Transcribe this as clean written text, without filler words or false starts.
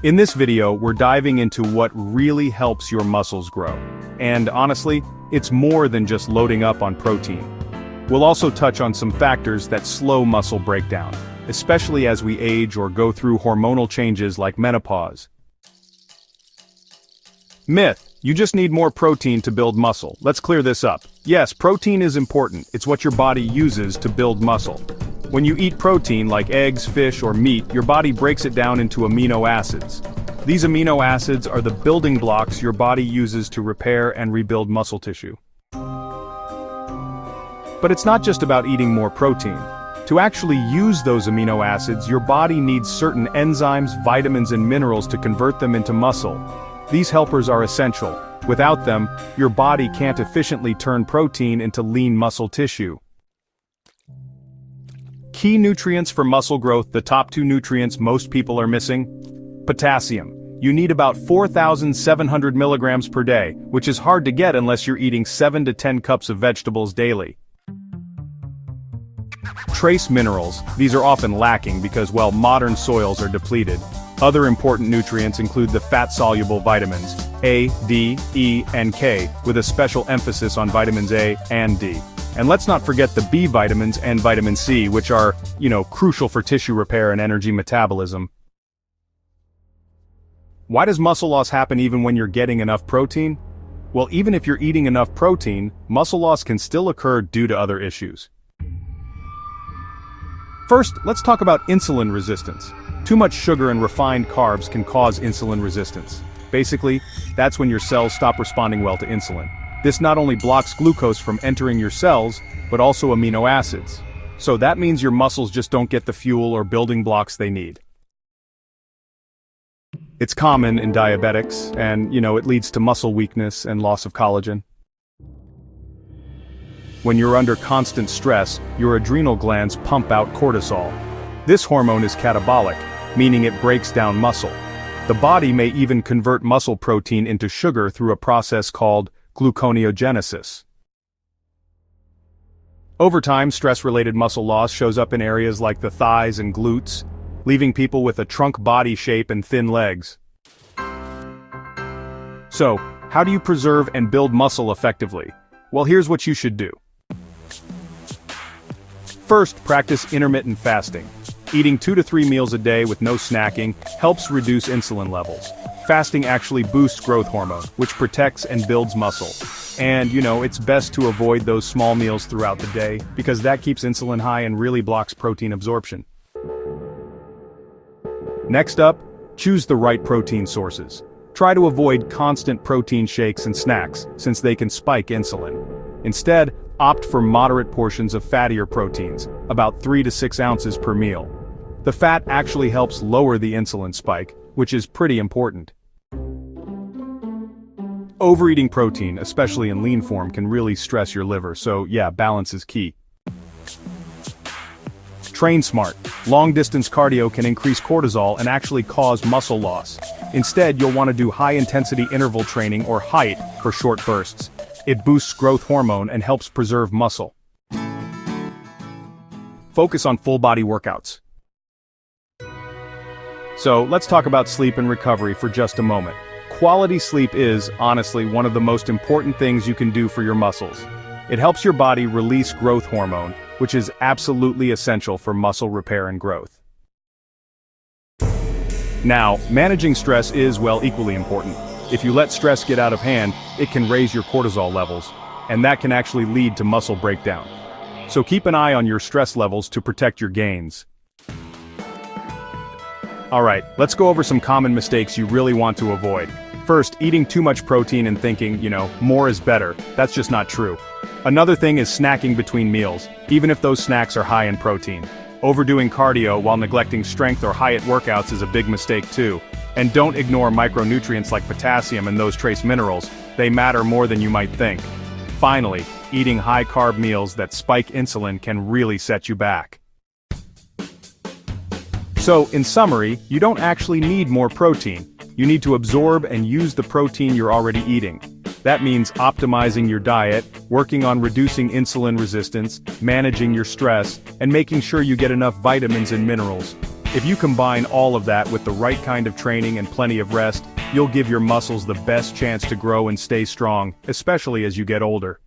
In this video, we're diving into what really helps your muscles grow. And honestly, it's more than just loading up on protein. We'll also touch on some factors that slow muscle breakdown, especially as we age or go through hormonal changes like menopause. Myth: you just need more protein to build muscle. Let's clear this up. Yes, protein is important. It's what your body uses to build muscle. When you eat protein like eggs, fish, or meat, your body breaks it down into amino acids. These amino acids are the building blocks your body uses to repair and rebuild muscle tissue. But it's not just about eating more protein. To actually use those amino acids, your body needs certain enzymes, vitamins, and minerals to convert them into muscle. These helpers are essential. Without them, your body can't efficiently turn protein into lean muscle tissue. Key nutrients for muscle growth: the top 2 nutrients most people are missing. Potassium. You need about 4,700 milligrams per day, which is hard to get unless you're eating 7 to 10 cups of vegetables daily. Trace minerals. These are often lacking because, well, modern soils are depleted. Other important nutrients include the fat-soluble vitamins A, D, E, and K, with a special emphasis on vitamins A and D. And let's not forget the B vitamins and vitamin C, which are, crucial for tissue repair and energy metabolism. Why does muscle loss happen even when you're getting enough protein? Well, even if you're eating enough protein, muscle loss can still occur due to other issues. First, let's talk about insulin resistance. Too much sugar and refined carbs can cause insulin resistance. Basically, that's when your cells stop responding well to insulin. This not only blocks glucose from entering your cells, but also amino acids. So that means your muscles just don't get the fuel or building blocks they need. It's common in diabetics, and, it leads to muscle weakness and loss of collagen. When you're under constant stress, your adrenal glands pump out cortisol. This hormone is catabolic, meaning it breaks down muscle. The body may even convert muscle protein into sugar through a process called gluconeogenesis. Over time, stress-related muscle loss shows up in areas like the thighs and glutes, leaving people with a trunk body shape and thin legs. So, how do you preserve and build muscle effectively? Well, here's what you should do. First, practice intermittent fasting. Eating 2 to 3 meals a day with no snacking helps reduce insulin levels. Fasting actually boosts growth hormone, which protects and builds muscle. And, it's best to avoid those small meals throughout the day, because that keeps insulin high and really blocks protein absorption. Next up, choose the right protein sources. Try to avoid constant protein shakes and snacks, since they can spike insulin. Instead, opt for moderate portions of fattier proteins, about 3 to 6 ounces per meal. The fat actually helps lower the insulin spike, which is pretty important. Overeating protein, especially in lean form, can really stress your liver, so yeah, balance is key. Train smart. Long-distance cardio can increase cortisol and actually cause muscle loss. Instead, you'll want to do high-intensity interval training, or HIIT, for short bursts. It boosts growth hormone and helps preserve muscle. Focus on full-body workouts. So, let's talk about sleep and recovery for just a moment. Quality sleep is, honestly, one of the most important things you can do for your muscles. It helps your body release growth hormone, which is absolutely essential for muscle repair and growth. Now, managing stress is, equally important. If you let stress get out of hand, it can raise your cortisol levels, and that can actually lead to muscle breakdown. So keep an eye on your stress levels to protect your gains. Alright, let's go over some common mistakes you really want to avoid. First, eating too much protein and thinking, more is better. That's just not true. Another thing is snacking between meals, even if those snacks are high in protein. Overdoing cardio while neglecting strength or HIIT workouts is a big mistake too. And don't ignore micronutrients like potassium and those trace minerals. They matter more than you might think. Finally, eating high-carb meals that spike insulin can really set you back. So, in summary, you don't actually need more protein. You need to absorb and use the protein you're already eating. That means optimizing your diet, working on reducing insulin resistance, managing your stress, and making sure you get enough vitamins and minerals. If you combine all of that with the right kind of training and plenty of rest, you'll give your muscles the best chance to grow and stay strong, especially as you get older.